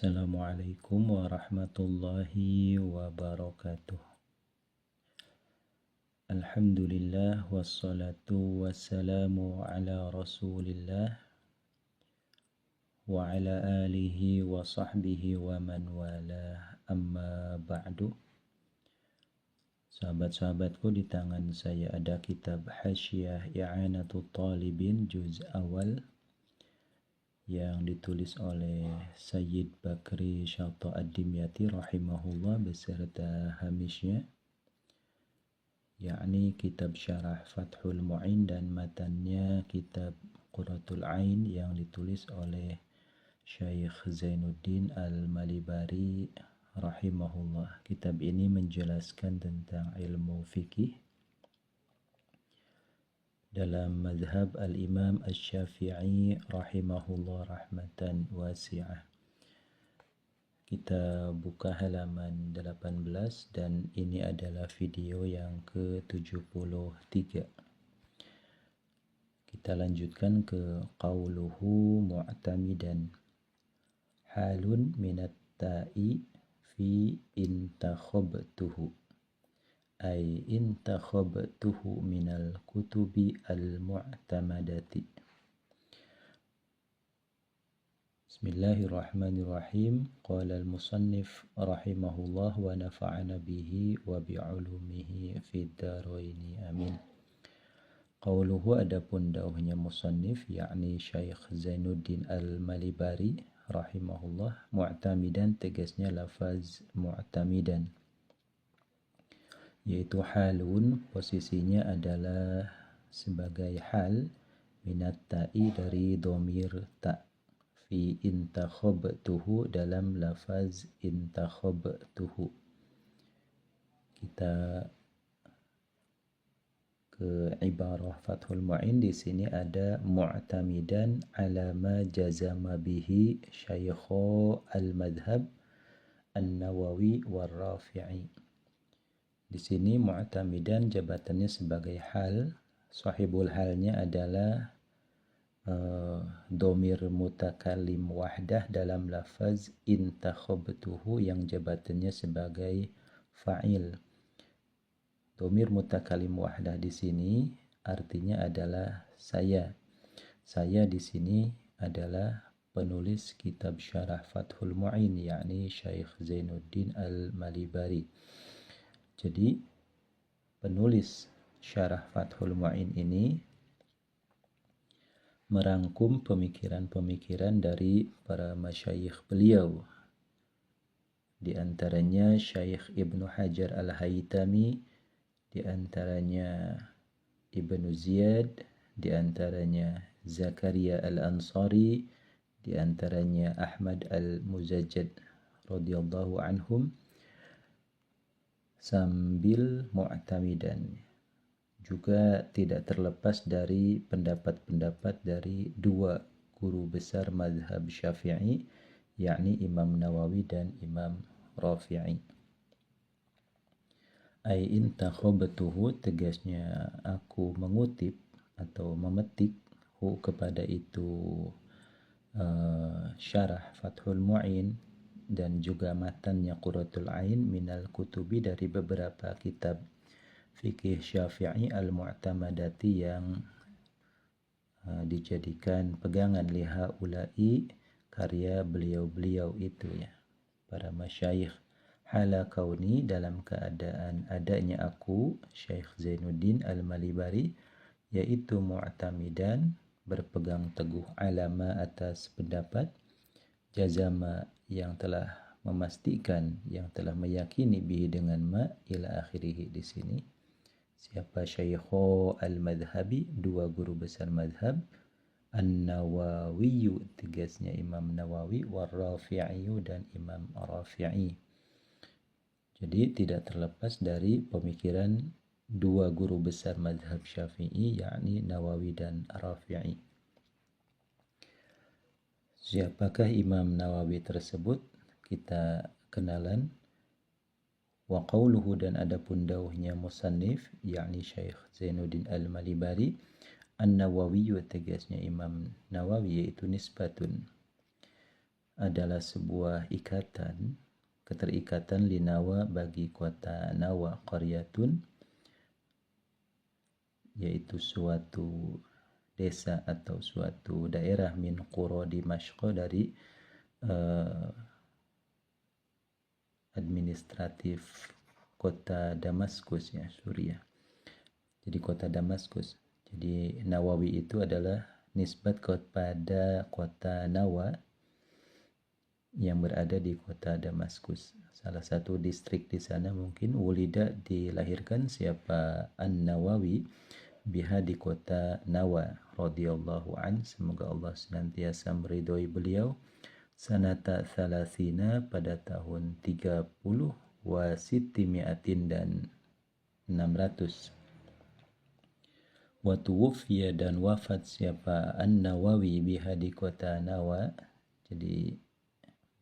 Assalamualaikum warahmatullahi wabarakatuh. Alhamdulillah wassalatu wassalamu ala rasulillah wa ala alihi wa sahbihi wa man walah, amma ba'du. Sahabat-sahabatku, di tangan saya ada kitab Hasyiah I'anatul Talibin juz awal yang ditulis oleh Sayyid Bakri Syata Ad-Dimyati rahimahullah beserta hamisnya, yakni kitab Syarah Fathul Mu'in, dan matannya kitab Qurratul Ain yang ditulis oleh Syekh Zainuddin Al-Malibari rahimahullah. Kitab ini menjelaskan tentang ilmu fikih dalam mazhab al-Imam Asy-Syafi'i rahimahullah rahmatan wasi'ah. Kita buka halaman 18 dan ini adalah video yang ke-73. Kita lanjutkan ke qauluhu mu'tamidan halun minat ta'i fi intakhabtuhu ay intakhabtuhu minal kutubi al-mu'tamadati. Bismillahirrahmanirrahim. Qala al-musannif rahimahullah wa nafa'ana bihi wa bi'ulumihi fid daraini amin. Qauluhu, adapun dauhnya musannif yakni Syekh Zainuddin Al-Malibari rahimahullah, mu'tamidan tegasnya lafaz mu'tamidan, yaitu halun, posisinya adalah sebagai hal, minat ta'i, dari dhamir ta', fi intakhabtuhu, dalam lafaz intakhabtuhu. Kita ke ibarah Fathul Mu'in. Di sini ada mu'tamidan ala ma jazama bihi syaikha al-madhhab an-Nawawi war-Rafi'i. Di sini mu'tamidan jabatannya sebagai hal, sahibul halnya adalah dhamir mutakallim wahdah dalam lafaz intakhabtuhu yang jabatannya sebagai fa'il. Dhamir mutakallim wahdah di sini artinya adalah saya. Saya di sini adalah penulis kitab Syarah Fathul Mu'in, yakni Syekh Zainuddin Al-Malibari. Jadi penulis Syarah Fathul Mu'in ini merangkum pemikiran-pemikiran dari para masyayikh beliau, di antaranya Syekh Ibnu Hajar Al-Haytami, di antaranya Ibnu Ziyad, di antaranya Zakaria Al-Ansari, di antaranya Ahmad Al-Muzajjad radhiyallahu anhum, sambil mu'tamidan. Juga tidak terlepas dari pendapat-pendapat dari dua guru besar mazhab Syafi'i, yakni Imam Nawawi dan Imam Rafi'i. Ai intakhabtuhu, tegasnya aku mengutip atau memetik, hu kepada itu Syarah Fathul Mu'in dan juga matannya Qurratul Ain, minal kutubi, dari beberapa kitab fikih Syafi'i al-mu'tamadati, yang dijadikan pegangan liha ulai, karya beliau-beliau itu, ya, para masyayikh. Hala kauni, dalam keadaan adanya aku Syekh Zainuddin Al-Malibari, yaitu mu'tamidan, berpegang teguh, alama, atas pendapat, jazama, yang telah memastikan, yang telah meyakini, bihi, dengan ma, ila akhirih. Di sini siapa? Syaikho al-madhhabi, dua guru besar madhab, an-Nawawiyu, tegasnya Imam Nawawi, war-Rafi'iyu, dan Imam Rafi'i. Jadi tidak terlepas dari pemikiran dua guru besar madhab Syafi'i, yakni Nawawi dan Rafi'i. Siapakah Imam Nawawi tersebut? Kita kenalan. Wa qauluhu, dan adapun dauhnya musannif, yakni Syekh Zainuddin Al-Malibari, An-Nawawi, tegasnya Imam Nawawi, yaitu nisbatun adalah sebuah ikatan, keterikatan linawa bagi kota Nawa, qaryatun, yaitu suatu desa atau suatu daerah min qura Dimashq, dari administratif kota Damaskus ya, Suriah. Jadi kota Damaskus. Jadi Nawawi itu adalah nisbat kepada kota Nawa yang berada di kota Damaskus. Salah satu distrik di sana mungkin Wulida, dilahirkan siapa, An-Nawawi, biha, di kota Nawa, radhiyallahu an, semoga Allah senantiasa meridhoi beliau, sanata thalathina, pada tahun 30, wa sittimiatin, dan 600. Wa tuwfiya, dan wafat siapa, An-Nawawi, biha, di kota Nawa. Jadi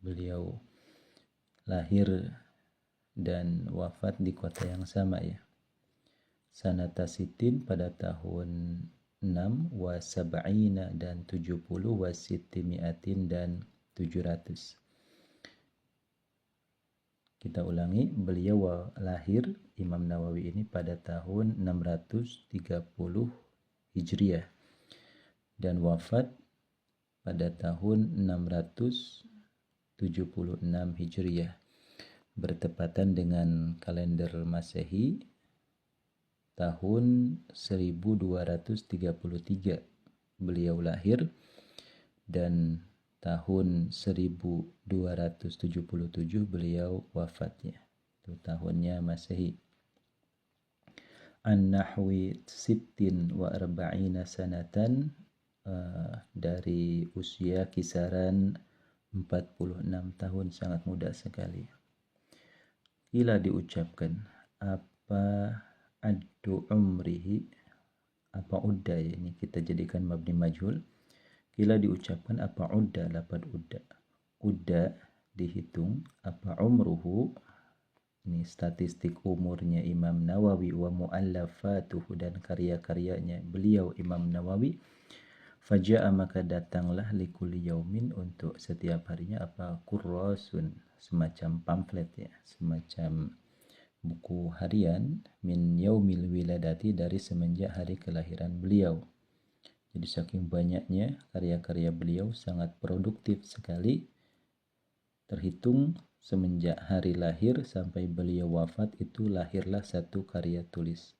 beliau lahir dan wafat di kota yang sama ya. Sanata sitin, pada tahun 6, wa sab'ina, dan 70, wa sittimiatin, dan 700. Kita ulangi, beliau lahir, Imam Nawawi ini, pada tahun 630 Hijriah dan wafat pada tahun 676 Hijriah, bertepatan dengan kalender Masehi tahun 1233 beliau lahir, dan tahun 1277 beliau wafatnya. Itu tahunnya Masehi. An-nahwi sittin wa arba'ina sanatan, dari usia kisaran 46 tahun, sangat muda sekali. Kila, diucapkan, apa addu umrihi, apa udda, ini kita jadikan mabni majhul. Kila, diucapkan, apa udda, lapad udda. Udda, dihitung, apa umruhu, ini statistik umurnya Imam Nawawi, wa muallafatuhu, dan karya-karyanya beliau Imam Nawawi. Faja'a, maka datanglah, likulli yaumin, untuk setiap harinya, apa, kurrasun, semacam pamflet ya, semacam buku harian, min yaumil wiladati, dari semenjak hari kelahiran beliau. Jadi saking banyaknya karya-karya beliau, sangat produktif sekali, terhitung semenjak hari lahir sampai beliau wafat itu lahirlah satu karya tulis.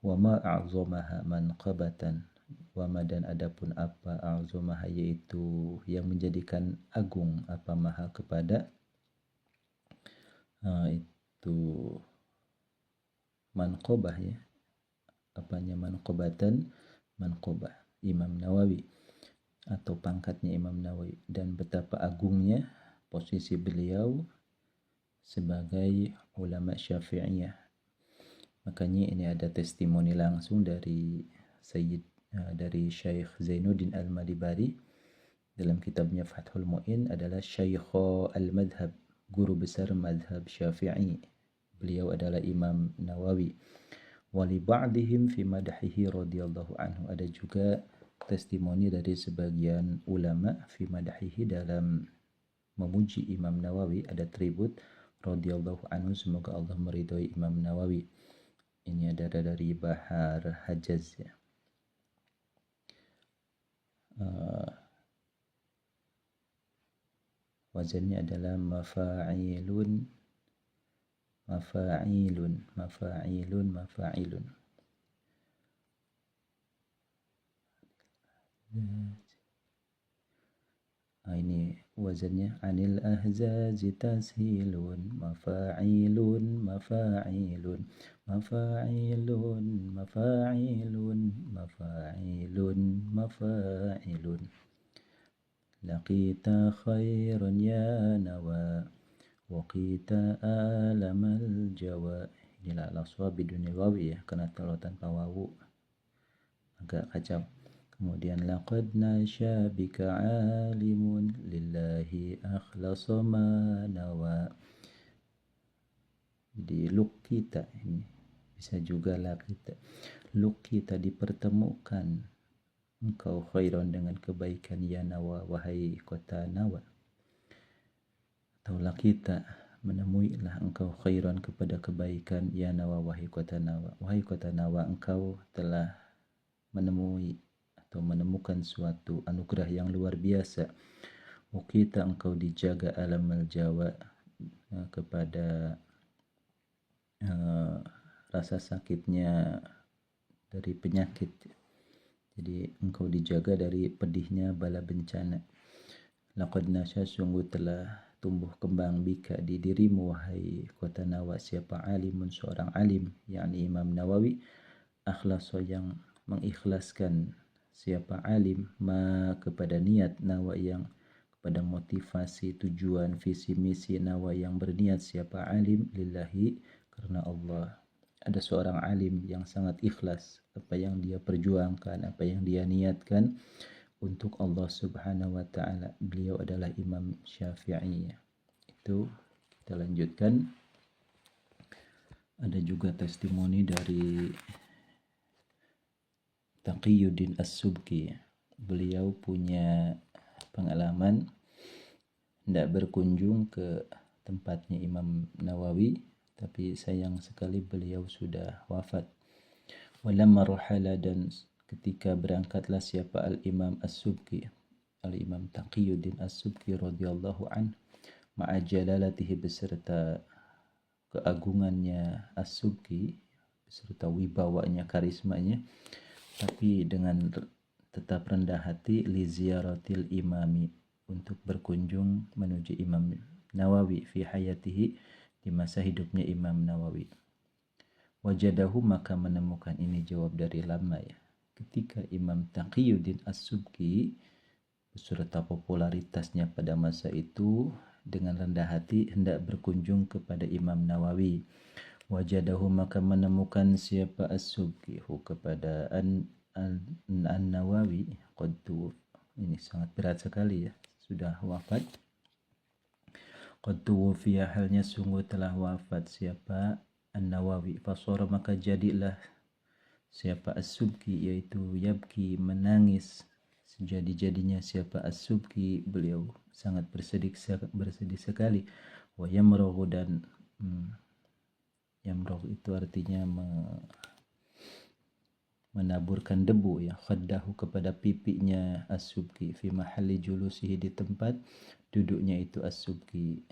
Wa ma a'zamaha manqabatan, wa ma, dan adapun apa, a'zamaha, yaitu yang menjadikan agung, apa, maha, kepada, itu manqabah ya, apanya, manqabatan, manqabah Imam Nawawi, atau pangkatnya Imam Nawawi, dan betapa agungnya posisi beliau sebagai ulama Syafi'iyah. Makanya ini ada testimoni langsung dari dari Syekh Zainuddin Al-Madibari dalam kitabnya Fathul Mu'in, adalah Syekh Al-Madhab, guru besar madhab Syafi'i. Beliau adalah Imam Nawawi. Wali ba'dihim fi madahihi radhiyallahu anhu, ada juga testimoni dari sebagian ulama fi madahihi, dalam memuji Imam Nawawi, ada tribut radhiyallahu anhu, semoga Allah meridhoi Imam Nawawi. Ini ada dari Bahar Hajaz ya. Wazannya adalah mafa'ilun, mafa'ilun, mafa'ilun, mafa'ilun. Ini wazannya, anil ahzazi tashilun, mafa'ilun, mafa'ilun, mafa'ilun, mafa'ilun, mafa'ilun, mafa'ilun. Laqita khairan ya nawa, waqita alamal jawa. Inilah al-aswa bidunil wawi ya, karena kalau tanpa wawu agak kacau. Kemudian laqad nasya bika alimun, lillahi akhlasa ma nawa. Di luqita, ini bisa juga laqita. Luqita, dipertemukan engkau khairan, dengan kebaikan, ya nawa, wahai kota Nawa. Taulah kita, menemuilah engkau khairan kepada kebaikan, ya Nawa, wahai kota Nawa. Wahai kota Nawa, engkau telah menemui atau menemukan suatu anugerah yang luar biasa. Ukita, engkau dijaga alam al-jawa, kepada rasa sakitnya dari penyakit. Jadi engkau dijaga dari pedihnya bala bencana. Laqad nasya, sungguh telah tumbuh kembang bika di dirimu wahai kota Nawa siapa alimun, seorang alim, yakni Imam Nawawi, akhlasa, yang mengikhlaskan, siapa alim, ma, kepada niat, Nawa, yang kepada motivasi, tujuan, visi misi Nawa, yang berniat siapa alim, lillahi, karena Allah. Ada seorang alim yang sangat ikhlas apa yang dia perjuangkan, apa yang dia niatkan untuk Allah Subhanahu wa taala. Beliau adalah Imam Syafi'i. Itu kita lanjutkan. Ada juga testimoni dari Taqiyuddin As-Subki. Beliau punya pengalaman hendak berkunjung ke tempatnya Imam Nawawi, tapi sayang sekali beliau sudah wafat. Walamma rahala, dan ketika berangkatlah siapa Al-Imam As-Subki, Al-Imam Taqiyuddin As-Subki radhiyallahu an, ma'a jalalatihi, beserta keagungannya As-Subki, beserta wibawanya, karismanya, tapi dengan tetap rendah hati, li ziyaratil imami, untuk berkunjung menuju Imam Nawawi fi hayatihi, di masa hidupnya Imam Nawawi. Wajadahu, maka menemukan, ini jawab dari lama ya, ketika Imam Taqiyuddin As-Subki beserta popularitasnya pada masa itu, dengan rendah hati hendak berkunjung kepada Imam Nawawi. Wajadahu, maka menemukan siapa As-Subki kepada An-Nawawi, ini sangat berat sekali ya, sudah wafat. Qad tuwfiya, halnya sungguh telah wafat siapa An-Nawawi. Fasara, maka jadilah siapa As-Subki, yaitu yabki, menangis sejadi-jadinya siapa As-Subki, beliau sangat bersedih sekali. Wa yamraghu, dan yamragh itu artinya menaburkan debu ya, khaddahu, kepada pipinya As-Subki, fi mahalli julusihi, di tempat duduknya itu As-Subki.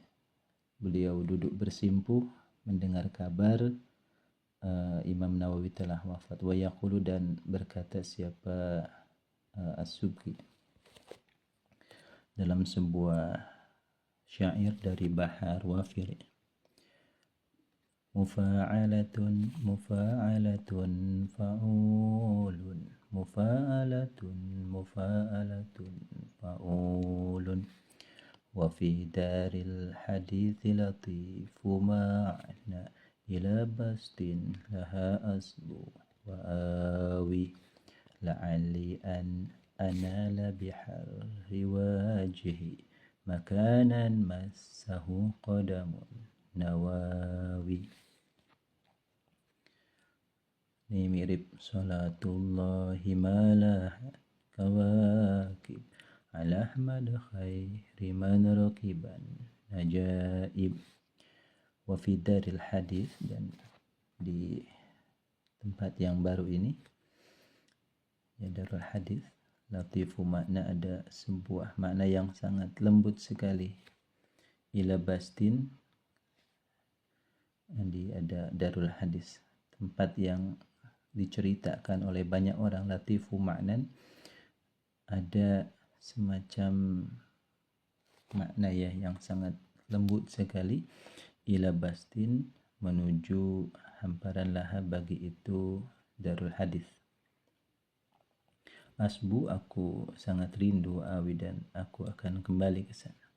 Beliau duduk bersimpuh mendengar kabar Imam Nawawi telah wafat. Wa yaqulu, dan berkata siapa As-Subki dalam sebuah syair dari Bahar Wafir, mufa'alatun mufa'alatun fa'ulun, mufa'alatun mufa'alatun fa'ulun, wa fi daril hadithi latifu ma'na, ila bastin laha asbu wa awi, la'alli an anala biharri wajhi, makanan massahu qadamun Nawawi. Ini mirip salatullahi malah kawakib ala ahmad khairi man rakiban najaib. Wa fi daril hadis, dan di tempat yang baru ini ya, darul hadis, latifu, makna, ada sebuah makna yang sangat lembut sekali. Ila bastin, jadi ada darul hadis, tempat yang diceritakan oleh banyak orang. Latifu maknan, ada semacam makna ya yang sangat lembut sekali. Ila bastin, menuju hamparan laha, bagi itu darul hadis. Asbu, aku sangat rindu, awi, dan aku akan kembali ke sana.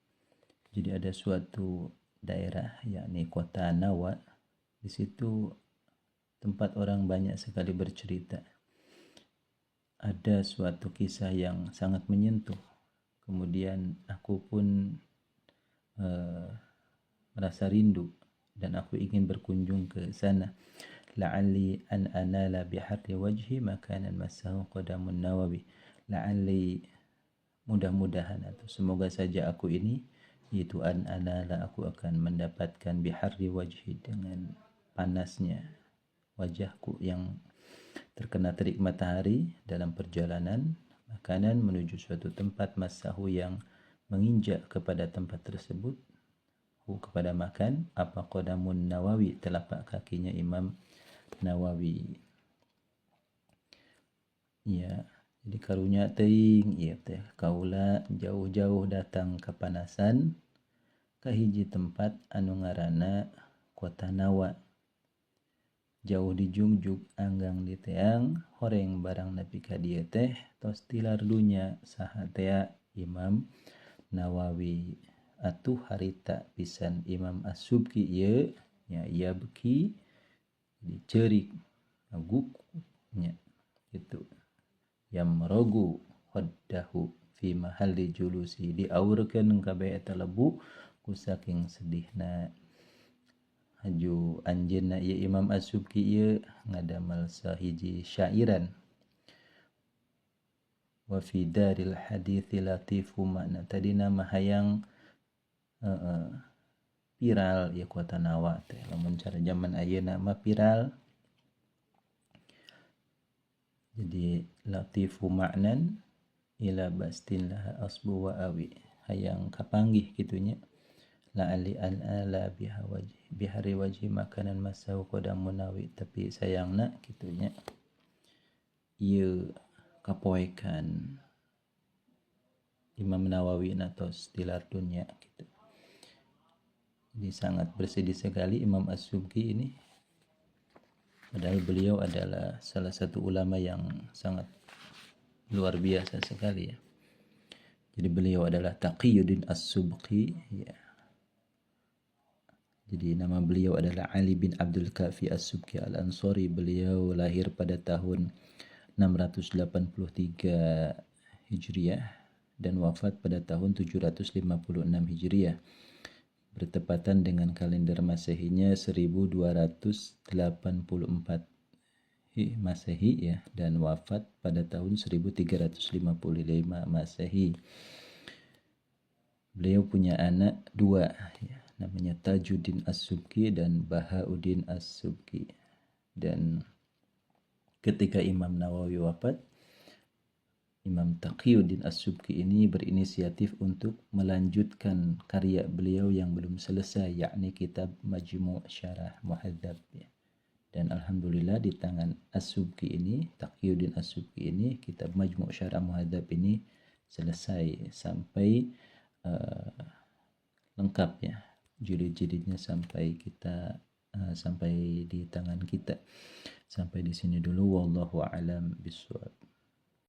Jadi ada suatu daerah yakni kota Nawa, di situ tempat orang banyak sekali bercerita. Ada suatu kisah yang sangat menyentuh. Kemudian aku pun merasa rindu dan aku ingin berkunjung ke sana. La'alli an anala biharri wajhi makanan massahu qadamun Nawawi. La'alli, mudah-mudahan atau semoga saja aku ini Itu anala, aku akan mendapatkan biharri wajhi, dengan panasnya wajahku yang terkena terik matahari dalam perjalanan makanan menuju suatu tempat, masahu yang menginjak kepada tempat tersebut, kepada makan, apa qadamun Nawawi, telapak kakinya Imam Nawawi. Ya, jadi karunya teuing ieu teh kaula jauh-jauh datang kepanasan ka hiji tempat anu ngaranna Kota Nawa. Jauh di jungjug anggang di teang horeng barang nepi ka dieu teh tos tilar dunya saha tea Imam Nawawi. Atuh harita pisan Imam As-Subki ieu nya ia beki diceurik guk nya gitu. Yamrogu hoddahu fi mahalli julusi, diaurkeun kabeh eta lebu ku saking sedihna. Haju anjeunna ieu Imam As-Subki ieu ngadamel sahiji syairan. Wa fi daril hadithi latifu makna tadina mah hayang viral ieu Kota Nawa teh, lamun cara zaman ayeuna mah viral. Jadi latifu maknan ila bastin laha asbu wa awi, hayang kapanggih kitunya. La ali an ala bihari wajhi makanan masau kodam munawi, tapi sayangna kitunya ieu kapoekan Imam Nawawi natos tilar dunya gitu. Jadi sangat bersedih sekali Imam As-Subki ini, padahal beliau adalah salah satu ulama yang sangat luar biasa sekali ya. Jadi beliau adalah Taqiyuddin As-Subki ya. Jadi nama beliau adalah Ali bin Abdul Kafi As-Subki Al-Ansari. Beliau lahir pada tahun 683 Hijriah dan wafat pada tahun 756 Hijriah. Bertepatan dengan kalender Masehinya 1284 Masehi ya, dan wafat pada tahun 1355 Masehi. Beliau punya anak dua ya, namanya Tajuddin As-Subki dan Bahauddin As-Subki. Dan ketika Imam Nawawi wafat, Imam Taqiyuddin As-Subki ini berinisiatif untuk melanjutkan karya beliau yang belum selesai, yakni kitab Majmu' Syarah Muhadzab ya. Dan alhamdulillah di tangan As-Subki ini, Taqiyuddin As-Subki ini, kitab Majmu' Syarah Muhadzab ini selesai sampai lengkap ya, jilid-jilidnya sampai kita sampai di tangan kita. Sampai di sini dulu, wallahu a'lam bishawab.